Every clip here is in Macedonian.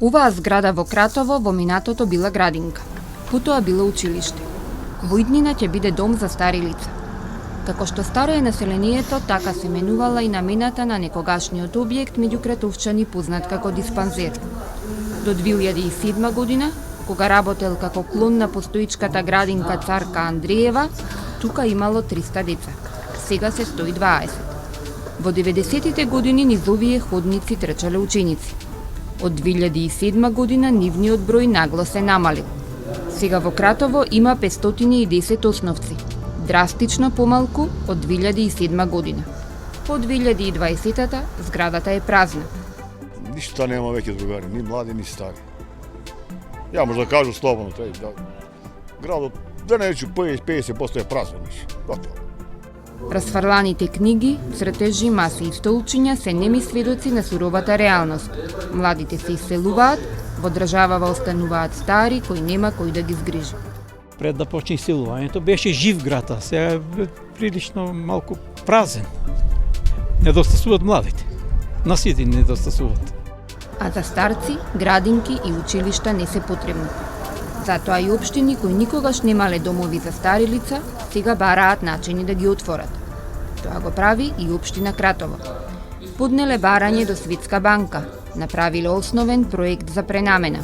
Оваа зграда во Кратово во минатото била градинка, потоа било училиште. Во иднина ќе биде дом за стари лица. Како што старо е населението, така се менувала и намената на некогашниот објект меѓу кратовчани познат како диспанзер. До 2007 година, кога работел како клон на постоичката градинка Царка Андреева, тука имало 300 деца. Сега се 120. Во 90-тите години низ овие ходници трчале ученици. Од 2007 година нивниот број нагло се намалил. Сега во Кратово има 510 основци, драстично помалку од 2007 година. По 2020-та зградата е празна. Ништо нема веќе другари, ни млади, ни стари. Ја може да кажу слободно, градот, да не речу 50% е празен, готово. Расфрланите книги, цртежи, маси и столчиња се неми сведоци на суровата реалност. Младите се иселуваат, во државава остануваат стари кои нема кој да ги згрижи. Пред да почне иселувањето беше жив град, а сега е прилично малку празен. Недостасуваат младите. На сите недостасуваат. А за старци, градинки и училишта не се потребни. Затоа и општини кои никогаш немале домови за стари лица, сега бараат начини да ги отворат. Тоа го прави и општина Кратово. Поднеле барање до Светска банка, направиле основен проект за пренамена.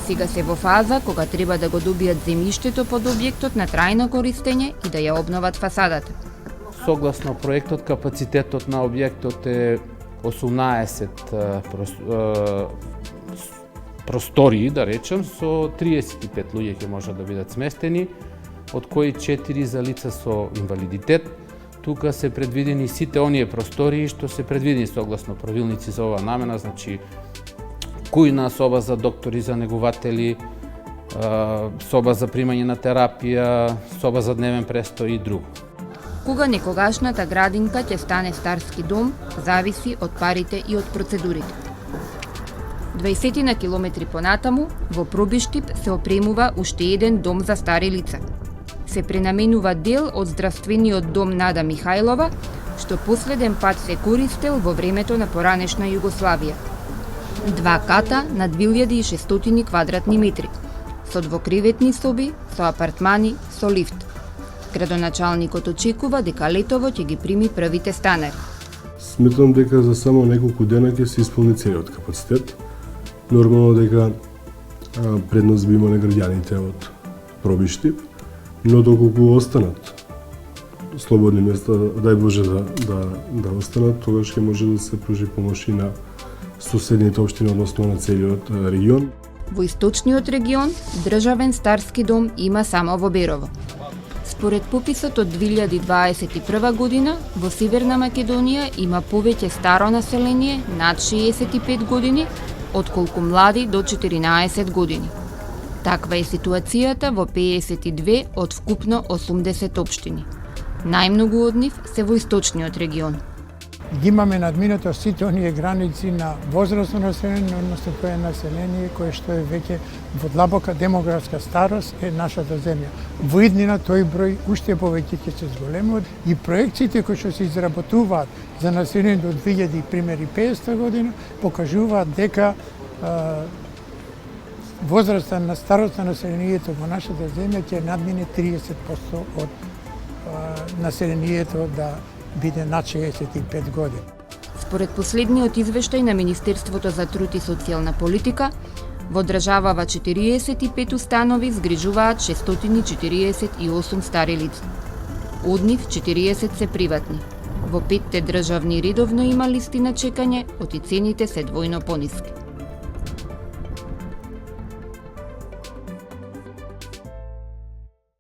Сега се во фаза кога треба да го добијат земјиштето под објектот на трајно користење и да ја обноват фасадата. Согласно проектот, капацитетот на објектот е 18 простории, да речем, со 35 луѓе ќе можат да бидат сместени, од кои 4 за лица со инвалидитет. Тука се предвидени сите оние простории што се предвидени согласно правилници за оваа намена, значи кујна, соба за доктори, за негуватели, соба за примање на терапија, соба за дневен престој и друго. Кога некогашната градинка ќе стане старски дом, зависи од парите и од процедурите. 20 на километри понатаму, во Пробиштип се опремува уште еден дом за стари лица. Се пренаменува дел од здравствениот дом Нада Михајлова, што последен пат се користел во времето на поранешна Југославија. 2 ката на 2600 квадратни метри, со двокреветни соби, со апартмани, со лифт. Градоначалникот очекува дека летово ќе ги прими првите станари. Сметам дека за само неколку дена ќе се исполни целиот капацитет. Нормално дека предност би имале граѓаните од Пробиштип, но доколку останат слободни места, дај Боже да останат, тогаш ќе може да се пружи помош и на соседните општини, односно на целиот регион. Во источниот регион, државен старски дом има само во Берово. Според пописот од 2021 година, во Северна Македонија има повеќе старо население над 65 години, отколку млади до 14 години. Таква е ситуацијата во 52 од вкупно 80 општини. Најмногу од нив се во источниот регион. Ги имаме надминато сите оние граници на возрастно население, односно тоа е население кое што е веќе во длабока демографска старост е нашата земја. Во иднина тој број уште повеќе ќе се зголеми и проекциите кои што се изработуваат за население до 2050 година покажуваат дека возраста на старост на населението во нашата земја ќе надмине 30% од населението да биде над 65 години. Според последниот извештај на Министерството за труд и социјална политика, во државава 45 установи згрижуваат 648 стари лица. Од нив 40 се приватни. Во 5 државни редовно има листи на чекање, оти цените се двојно пониски.